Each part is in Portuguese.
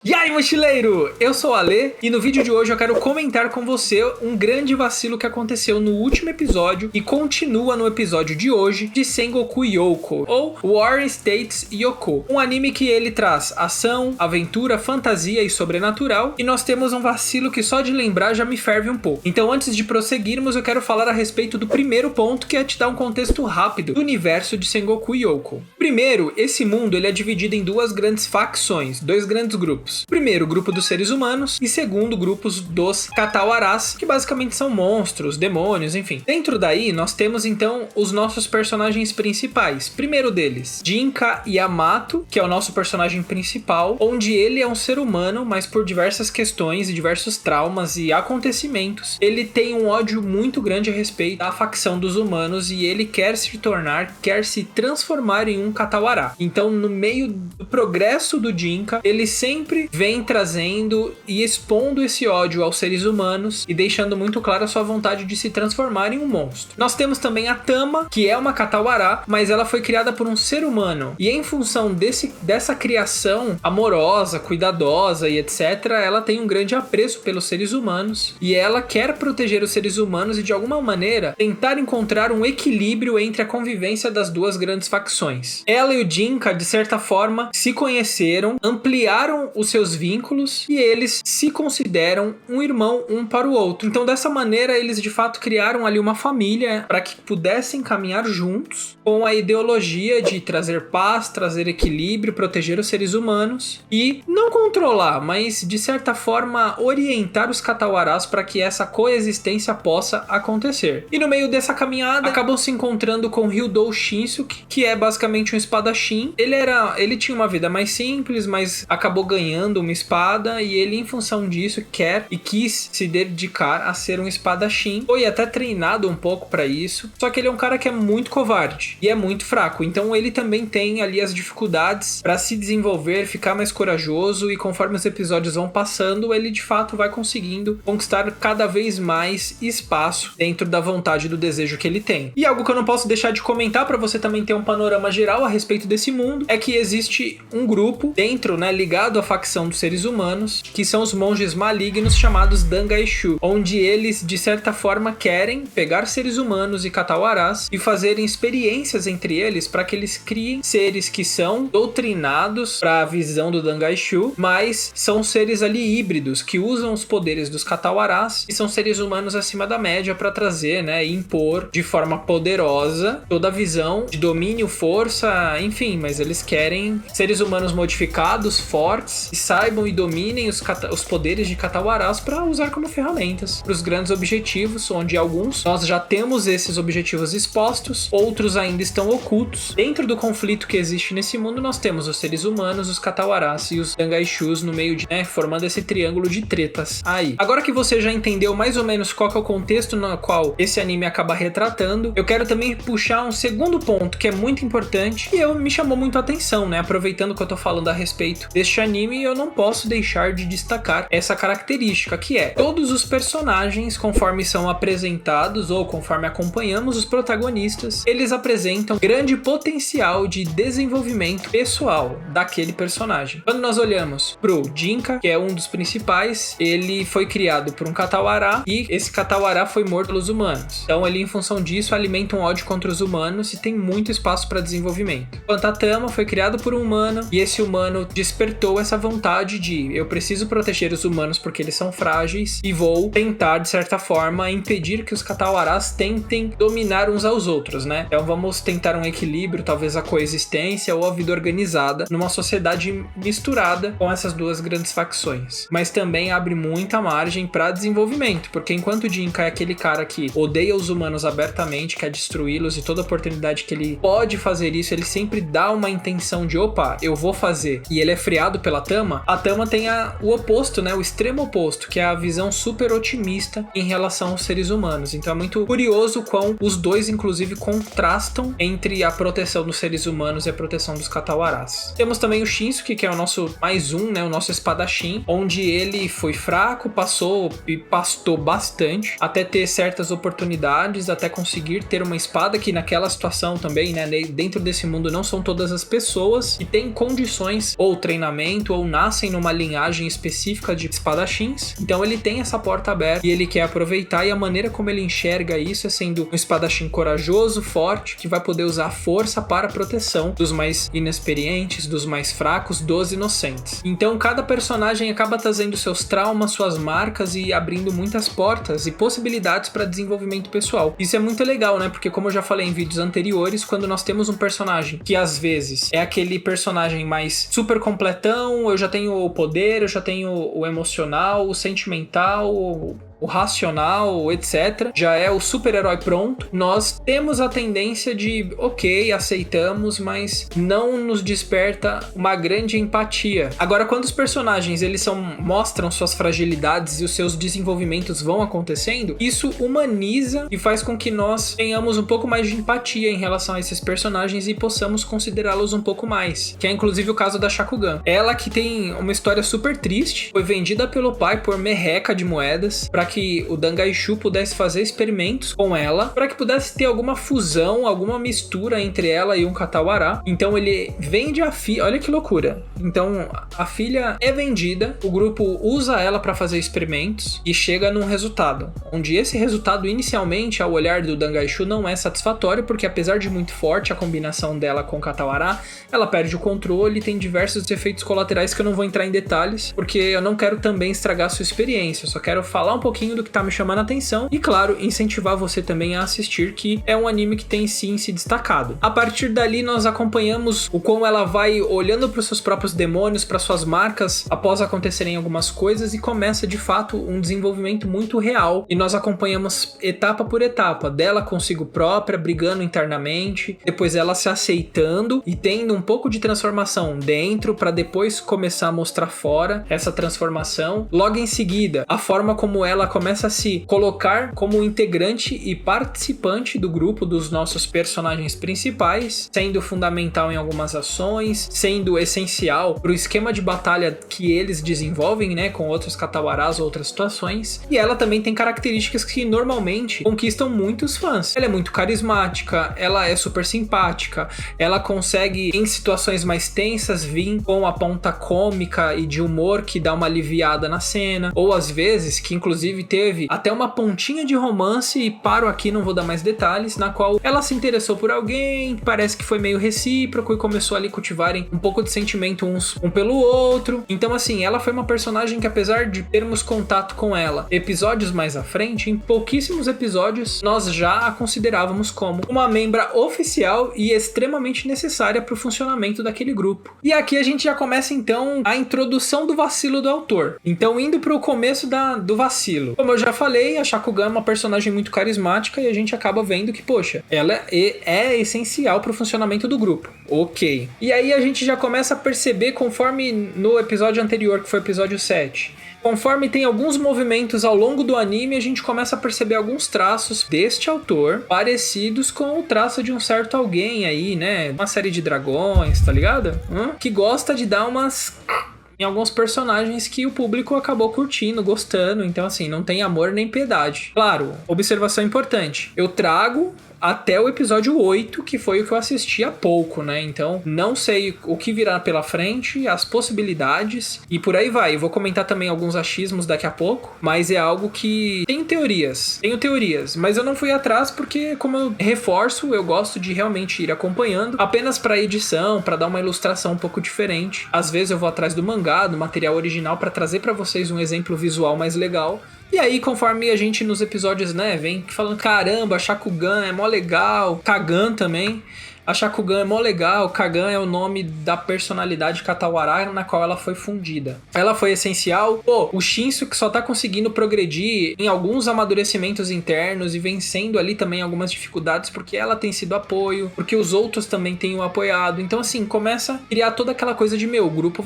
E aí, mochileiro! Eu sou o Ale e no vídeo de hoje eu quero comentar com você um grande vacilo que aconteceu no último episódio e continua no episódio de hoje de Sengoku Youko, ou War States Yoko, um anime que ele traz ação, aventura, fantasia e sobrenatural, e nós temos um vacilo que só de lembrar já me ferve um pouco. Então antes de prosseguirmos eu quero falar a respeito do primeiro ponto, que é te dar um contexto rápido do universo de Sengoku Youko. Primeiro, esse mundo ele é dividido em duas grandes facções, dois grandes grupos. Primeiro, o grupo dos seres humanos e segundo, grupos dos Katawaras, que basicamente são monstros, demônios, enfim. Dentro daí, nós temos então os nossos personagens principais. Primeiro deles, Jinka Yamato, que é o nosso personagem principal, onde ele é um ser humano, mas por diversas questões e diversos traumas e acontecimentos, ele tem um ódio muito grande a respeito da facção dos humanos e ele quer se transformar em um Katawara. Então, no meio do progresso do Jinka, ele sempre vem trazendo e expondo esse ódio aos seres humanos e deixando muito claro a sua vontade de se transformar em um monstro. Nós temos também a Tama, que é uma Katawara, mas ela foi criada por um ser humano. E em função dessa criação amorosa, cuidadosa e etc., ela tem um grande apreço pelos seres humanos e ela quer proteger os seres humanos e de alguma maneira tentar encontrar um equilíbrio entre a convivência das duas grandes facções. Ela e o Jinka, de certa forma, se conheceram, ampliaram os seus vínculos e eles se consideram um irmão um para o outro. Então dessa maneira eles de fato criaram ali uma família para que pudessem caminhar juntos com a ideologia de trazer paz, trazer equilíbrio, proteger os seres humanos e não controlar, mas de certa forma orientar os Katawaras para que essa coexistência possa acontecer. E no meio dessa caminhada acabam se encontrando com Ryudou Shinsuke, que é basicamente um espadachim. Ele tinha uma vida mais simples, mas acabou ganhando uma espada e ele, em função disso, quer e quis se dedicar a ser um espadachim. Foi até treinado um pouco para isso, só que ele é um cara que é muito covarde e é muito fraco, então ele também tem ali as dificuldades para se desenvolver, ficar mais corajoso, e conforme os episódios vão passando, ele de fato vai conseguindo conquistar cada vez mais espaço dentro da vontade e do desejo que ele tem. E algo que eu não posso deixar de comentar para você também ter um panorama geral a respeito desse mundo é que existe um grupo dentro, ligado à facção dos seres humanos, que são os monges malignos chamados Dangaishu, onde eles de certa forma querem pegar seres humanos e Katawaras e fazerem experiências entre eles para que eles criem seres que são doutrinados para a visão do Dangaishu, mas são seres ali híbridos que usam os poderes dos Katawaras e são seres humanos acima da média para trazer, e impor de forma poderosa toda a visão de domínio, força, enfim, mas eles querem seres humanos modificados, fortes, e saibam e dominem os poderes de Katawaras para usar como ferramentas para os grandes objetivos, onde alguns nós já temos esses objetivos expostos, outros ainda estão ocultos. Dentro do conflito que existe nesse mundo, nós temos os seres humanos, os Katawaras e os Dangaishus no meio de, formando esse triângulo de tretas aí. Agora que você já entendeu mais ou menos qual que é o contexto no qual esse anime acaba retratando, eu quero também puxar um segundo ponto que é muito importante e me chamou muito a atenção, aproveitando que eu tô falando a respeito deste anime, eu não posso deixar de destacar essa característica, que é todos os personagens, conforme são apresentados ou conforme acompanhamos os protagonistas, eles apresentam grande potencial de desenvolvimento pessoal daquele personagem. Quando nós olhamos pro Jinka, que é um dos principais, ele foi criado por um Katawara e esse Katawara foi morto pelos humanos. Então ele, em função disso, alimenta um ódio contra os humanos e tem muito espaço para desenvolvimento. Enquanto a Tama foi criado por um humano e esse humano despertou essa vontade de eu preciso proteger os humanos porque eles são frágeis e vou tentar, de certa forma, impedir que os Katawaras tentem dominar uns aos outros, Então vamos tentar um equilíbrio, talvez a coexistência ou a vida organizada numa sociedade misturada com essas duas grandes facções. Mas também abre muita margem para desenvolvimento, porque enquanto o Jinka é aquele cara que odeia os humanos abertamente, quer destruí-los e toda oportunidade que ele pode fazer isso, ele sempre dá uma intenção de opa, eu vou fazer, e ele é freado pela Tama, a Tama tem o oposto, o extremo oposto, que é a visão super otimista em relação aos seres humanos. Então é muito curioso como os dois, inclusive, contrastam entre a proteção dos seres humanos e a proteção dos Katawaras. Temos também o Shinsuke, que é o nosso mais um, o nosso espadachim, onde ele foi fraco, passou e pastou bastante, até ter certas oportunidades, até conseguir ter uma espada, que naquela situação também, dentro desse mundo não são todas as pessoas que têm condições ou treinamento ou nascem numa linhagem específica de espadachins, então ele tem essa porta aberta e ele quer aproveitar, e a maneira como ele enxerga isso é sendo um espadachim corajoso, forte, que vai poder usar a força para a proteção dos mais inexperientes, dos mais fracos, dos inocentes. Então cada personagem acaba trazendo seus traumas, suas marcas e abrindo muitas portas e possibilidades para desenvolvimento pessoal. Isso é muito legal, né? Porque como eu já falei em vídeos anteriores, quando nós temos um personagem que às vezes é aquele personagem mais super completão, eu já tenho o poder, eu já tenho o emocional, o sentimental, o racional, etc. Já é o super-herói pronto. Nós temos a tendência de, ok, aceitamos, mas não nos desperta uma grande empatia. Agora, quando os personagens mostram suas fragilidades e os seus desenvolvimentos vão acontecendo, isso humaniza e faz com que nós tenhamos um pouco mais de empatia em relação a esses personagens e possamos considerá-los um pouco mais. Que é inclusive o caso da Shakugan. Ela que tem uma história super triste, foi vendida pelo pai por merreca de moedas para que o Dangaishu pudesse fazer experimentos com ela, para que pudesse ter alguma fusão, alguma mistura entre ela e um Katawara. Então ele vende a filha, olha que loucura. Então a filha é vendida, o grupo usa ela para fazer experimentos e chega num resultado, onde esse resultado inicialmente, ao olhar do Dangaishu, não é satisfatório, porque apesar de muito forte a combinação dela com o Katawara, ela perde o controle e tem diversos efeitos colaterais que eu não vou entrar em detalhes, porque eu não quero também estragar a sua experiência, eu só quero falar um pouquinho do que tá me chamando a atenção e, claro, incentivar você também a assistir, que é um anime que tem sim se destacado. A partir dali nós acompanhamos o como ela vai olhando para os seus próprios demônios, para suas marcas após acontecerem algumas coisas, e começa de fato um desenvolvimento muito real, e nós acompanhamos etapa por etapa dela consigo própria, brigando internamente, depois ela se aceitando e tendo um pouco de transformação dentro para depois começar a mostrar fora essa transformação. Logo em seguida, a forma como ela começa a se colocar como integrante e participante do grupo dos nossos personagens principais, sendo fundamental em algumas ações, sendo essencial para o esquema de batalha que eles desenvolvem, né, com outros Katawaras ou outras situações. E ela também tem características que normalmente conquistam muitos fãs. Ela é muito carismática, ela é super simpática, ela consegue em situações mais tensas vir com a ponta cômica e de humor que dá uma aliviada na cena, ou às vezes que inclusive teve até uma pontinha de romance, e paro aqui, não vou dar mais detalhes, na qual ela se interessou por alguém, parece que foi meio recíproco e começou ali cultivarem um pouco de sentimento um pelo outro. Então assim, ela foi uma personagem que, apesar de termos contato com ela episódios mais à frente, em pouquíssimos episódios nós já a considerávamos como uma membra oficial e extremamente necessária para o funcionamento daquele grupo. E aqui a gente já começa então a introdução do vacilo do autor. Então, indo para o começo do vacilo, como eu já falei, a Shakugan é uma personagem muito carismática e a gente acaba vendo que, poxa, ela é essencial para o funcionamento do grupo. Ok. E aí a gente já começa a perceber, conforme no episódio anterior, que foi o episódio 7, conforme tem alguns movimentos ao longo do anime, a gente começa a perceber alguns traços deste autor parecidos com o traço de um certo alguém aí, né? Uma série de dragões, tá ligado? Que gosta de dar umas em alguns personagens que o público acabou curtindo, gostando. Então assim, não tem amor nem piedade. Claro, observação importante, eu trago até o episódio 8, que foi o que eu assisti há pouco, né? Então, não sei o que virá pela frente, as possibilidades, e por aí vai. Eu vou comentar também alguns achismos daqui a pouco, mas é algo que tenho teorias, mas eu não fui atrás porque, como eu reforço, eu gosto de realmente ir acompanhando, apenas para edição, para dar uma ilustração um pouco diferente. Às vezes eu vou atrás do mangá, do material original, para trazer para vocês um exemplo visual mais legal. E aí, conforme a gente nos episódios, né, vem falando, caramba, Shakugan é mó legal, Kagan também. A Shakugan é mó legal, Kagan é o nome da personalidade Katawara na qual ela foi fundida. Ela foi essencial. Pô, o Shinsuke só tá conseguindo progredir em alguns amadurecimentos internos e vencendo ali também algumas dificuldades porque ela tem sido apoio, porque os outros também têm o apoiado. Então assim, começa a criar toda aquela coisa de, o grupo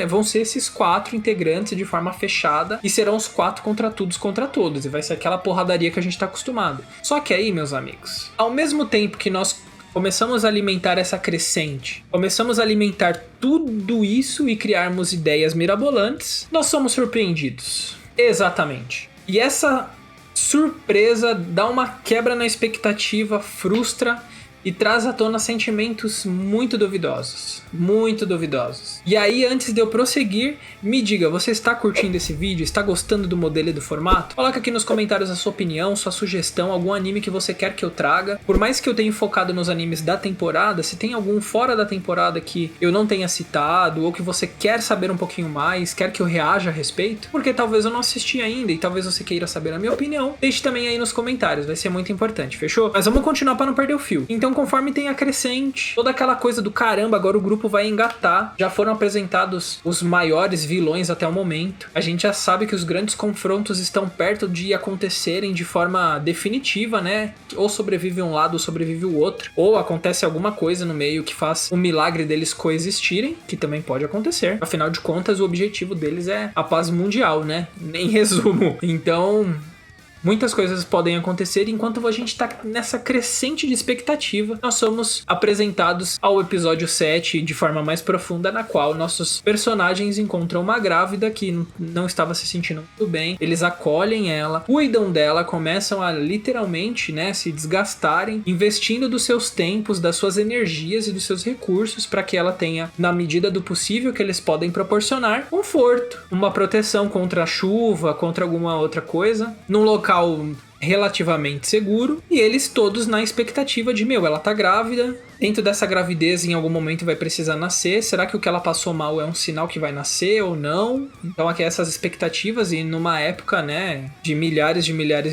vão ser esses 4 integrantes de forma fechada e serão os 4 contra todos e vai ser aquela porradaria que a gente tá acostumado. Só que aí, meus amigos, ao mesmo tempo que nós começamos a alimentar essa crescente, começamos a alimentar tudo isso e criarmos ideias mirabolantes, nós somos surpreendidos. Exatamente. E essa surpresa dá uma quebra na expectativa, frustra, e traz à tona sentimentos muito duvidosos. Muito duvidosos. E aí, antes de eu prosseguir, me diga, você está curtindo esse vídeo? Está gostando do modelo e do formato? Coloca aqui nos comentários a sua opinião, sua sugestão, algum anime que você quer que eu traga. Por mais que eu tenha focado nos animes da temporada, se tem algum fora da temporada que eu não tenha citado, ou que você quer saber um pouquinho mais, quer que eu reaja a respeito, porque talvez eu não assisti ainda e talvez você queira saber a minha opinião, deixe também aí nos comentários, vai ser muito importante, fechou? Mas vamos continuar para não perder o fio. Então, conforme tem a crescente, toda aquela coisa do caramba, agora o grupo vai engatar, já foram apresentados os maiores vilões até o momento, a gente já sabe que os grandes confrontos estão perto de acontecerem de forma definitiva, né? Ou sobrevive um lado ou sobrevive o outro, ou acontece alguma coisa no meio que faz o milagre deles coexistirem, que também pode acontecer. Afinal de contas, o objetivo deles é a paz mundial, né? Em resumo. Então, muitas coisas podem acontecer enquanto a gente tá nessa crescente de expectativa. Nós somos apresentados ao episódio 7 de forma mais profunda, na qual nossos personagens encontram uma grávida que não estava se sentindo muito bem. Eles acolhem ela, cuidam dela, começam a literalmente, né, se desgastarem, investindo dos seus tempos, das suas energias e dos seus recursos para que ela tenha, na medida do possível que eles podem proporcionar, conforto, uma proteção contra a chuva, contra alguma outra coisa, num local relativamente seguro, e eles todos na expectativa de, ela tá grávida, dentro dessa gravidez em algum momento vai precisar nascer, será que o que ela passou mal é um sinal que vai nascer ou não? Então aqui essas expectativas, e numa época, né, de milhares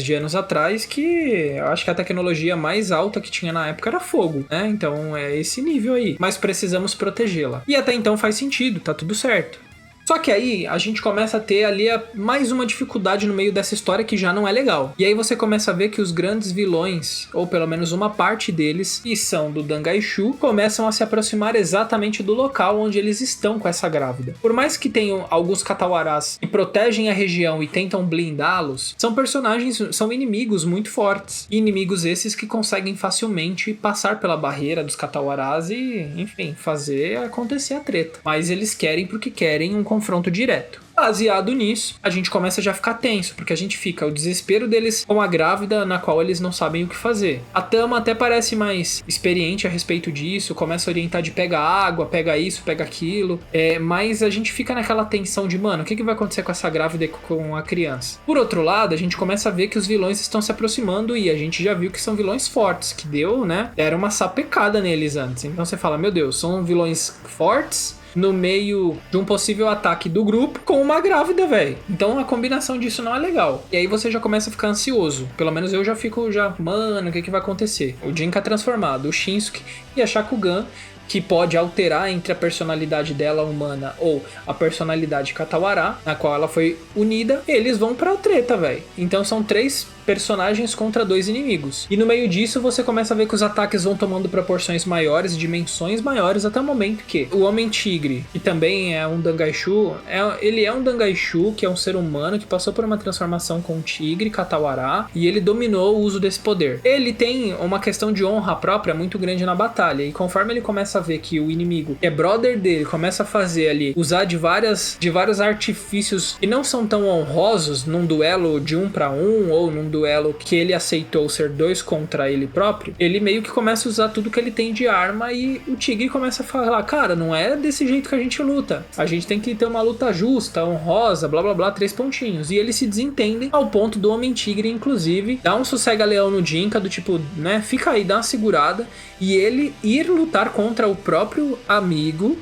de anos atrás, que eu acho que a tecnologia mais alta que tinha na época era fogo, né, então é esse nível aí, mas precisamos protegê-la, e até então faz sentido, tá tudo certo. Só que aí a gente começa a ter ali mais uma dificuldade no meio dessa história que já não é legal. E aí você começa a ver que os grandes vilões, ou pelo menos uma parte deles, que são do Dangaishu, começam a se aproximar exatamente do local onde eles estão com essa grávida. Por mais que tenham alguns Katawarás que protegem a região e tentam blindá-los, são personagens, são inimigos muito fortes. E inimigos esses que conseguem facilmente passar pela barreira dos Katawarás e, enfim, fazer acontecer a treta. Mas eles querem porque querem um confronto direto. Baseado nisso, a gente começa a já ficar tenso, porque a gente fica o desespero deles com a grávida, na qual eles não sabem o que fazer. A Tama até parece mais experiente a respeito disso, começa a orientar de pega água, pega isso, pega aquilo, mas a gente fica naquela tensão de, o que vai acontecer com essa grávida e com a criança? Por outro lado, a gente começa a ver que os vilões estão se aproximando e a gente já viu que são vilões fortes, que deram uma sapecada neles antes. Então você fala, meu Deus, são vilões fortes no meio de um possível ataque do grupo com uma grávida, velho. Então a combinação disso não é legal. E aí você já começa a ficar ansioso. Pelo menos eu já fico, o que vai acontecer? O Jinka transformado, o Shinsuke e a Shakugan, que pode alterar entre a personalidade dela humana ou a personalidade Katawará, na qual ela foi unida, eles vão pra treta, velho. Então são 3 personagens contra 2 inimigos. E no meio disso você começa a ver que os ataques vão tomando proporções maiores, dimensões maiores, até o momento que o Homem-Tigre, que também é um Dangaishu, ele é um Dangaishu, que é um ser humano que passou por uma transformação com o tigre, Katawará, e ele dominou o uso desse poder. Ele tem uma questão de honra própria muito grande na batalha, e conforme ele começa a ver que o inimigo, que é brother dele, começa a fazer ali, usar de vários artifícios que não são tão honrosos num duelo de 1 para 1, ou num duelo que ele aceitou ser 2 contra ele próprio, ele meio que começa a usar tudo que ele tem de arma, e o tigre começa a falar, cara, não é desse jeito que a gente luta, a gente tem que ter uma luta justa, honrosa, blá blá blá, 3 pontinhos, e eles se desentendem ao ponto do Homem-Tigre, inclusive, dar um sossega-leão no Jinka, do tipo, né, fica aí, dá uma segurada, e ele ir lutar contra o próprio amigo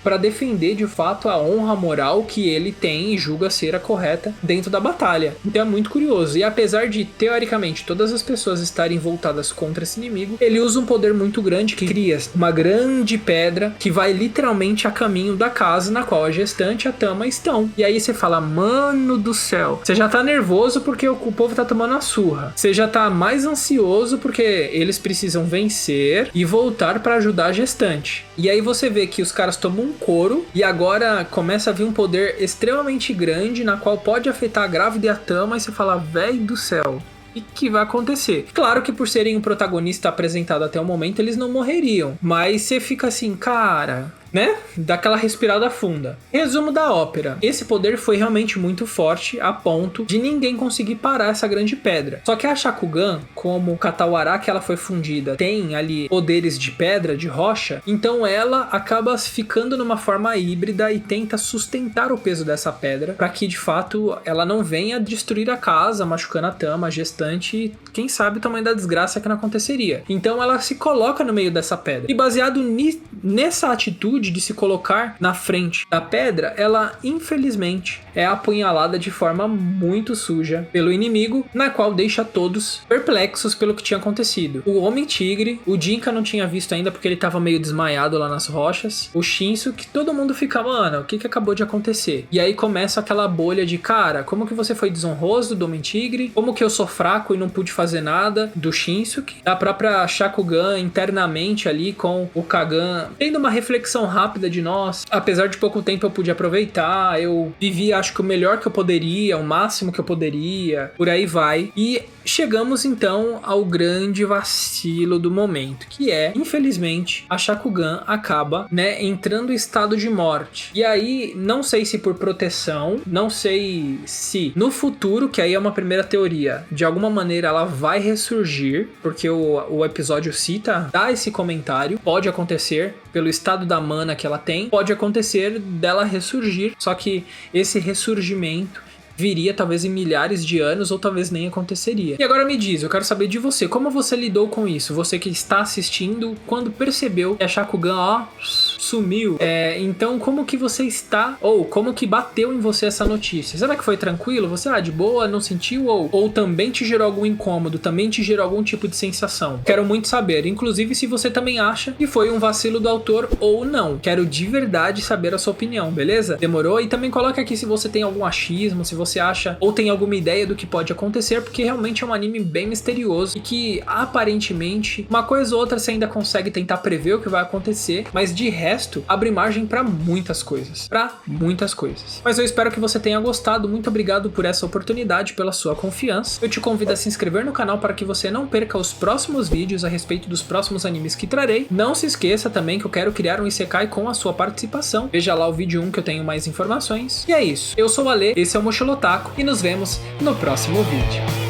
para defender de fato a honra moral que ele tem e julga ser a correta dentro da batalha. Então é muito curioso. E apesar de, teoricamente, todas as pessoas estarem voltadas contra esse inimigo, ele usa um poder muito grande que cria uma grande pedra que vai literalmente a caminho da casa na qual a gestante e a Tama estão. E aí você fala, mano do céu, você já tá nervoso porque o povo tá tomando a surra. Você já tá mais ansioso porque eles precisam vencer e voltar para ajudar a gestante. E aí você vê que os caras tomam um couro e agora começa a vir um poder extremamente grande na qual pode afetar a grávida e a Tama, e você fala, véi do céu, o que vai acontecer? Claro que por serem um protagonista apresentado até o momento, eles não morreriam, mas você fica assim, cara, né, dá aquela respirada funda. Resumo da ópera. Esse poder foi realmente muito forte a ponto de ninguém conseguir parar essa grande pedra. Só que a Shakugan, como o Katawara que ela foi fundida, tem ali poderes de pedra, de rocha, então ela acaba ficando numa forma híbrida e tenta sustentar o peso dessa pedra para que de fato ela não venha destruir a casa, machucando a Tama, a gestante, e quem sabe o tamanho da desgraça que não aconteceria. Então ela se coloca no meio dessa pedra. E baseado nessa atitude de se colocar na frente da pedra, ela infelizmente é apunhalada de forma muito suja pelo inimigo, na qual deixa todos perplexos pelo que tinha acontecido. O Homem-Tigre, o Jinka não tinha visto ainda porque ele tava meio desmaiado lá nas rochas, o Shinsu, que todo mundo fica, mano, o que acabou de acontecer? E aí começa aquela bolha de, cara, como que você foi desonroso do Homem-Tigre? Como que eu sou fraco e não pude fazer nada? Do Shinsuke, da própria Shakugan internamente ali com o Kagan, tendo uma reflexão rápida de nós, apesar de pouco tempo eu pude aproveitar, eu vivi acho que o melhor que eu poderia, o máximo que eu poderia, por aí vai. E chegamos então ao grande vacilo do momento, que é, infelizmente, a Shakugan acaba, né, entrando em estado de morte. E aí, não sei se por proteção, não sei se no futuro, que aí é uma primeira teoria, de alguma maneira ela vai ressurgir, porque o episódio cita, dá esse comentário, pode acontecer pelo estado da mana que ela tem, pode acontecer dela ressurgir, só que esse ressurgimento viria talvez em milhares de anos ou talvez nem aconteceria. E agora me diz, eu quero saber de você, como você lidou com isso? Você que está assistindo, quando percebeu que a Shakugan, ó, sumiu. Então como que você está, ou como que bateu em você essa notícia? Será que foi tranquilo? Você, de boa, não sentiu? Ou também te gerou algum incômodo? Também te gerou algum tipo de sensação? Quero muito saber, inclusive se você também acha que foi um vacilo do autor ou não. Quero de verdade saber a sua opinião, beleza? Demorou? E também coloca aqui se você tem algum achismo, se você acha ou tem alguma ideia do que pode acontecer, porque realmente é um anime bem misterioso e que aparentemente uma coisa ou outra você ainda consegue tentar prever o que vai acontecer, mas de resto abre margem para muitas coisas, Mas eu espero que você tenha gostado, muito obrigado por essa oportunidade, pela sua confiança. Eu te convido a se inscrever no canal para que você não perca os próximos vídeos a respeito dos próximos animes que trarei. Não se esqueça também que eu quero criar um Isekai com a sua participação. Veja lá o vídeo 1 que eu tenho mais informações. E é isso. Eu sou o Ale, esse é o Mochilotako e nos vemos no próximo vídeo.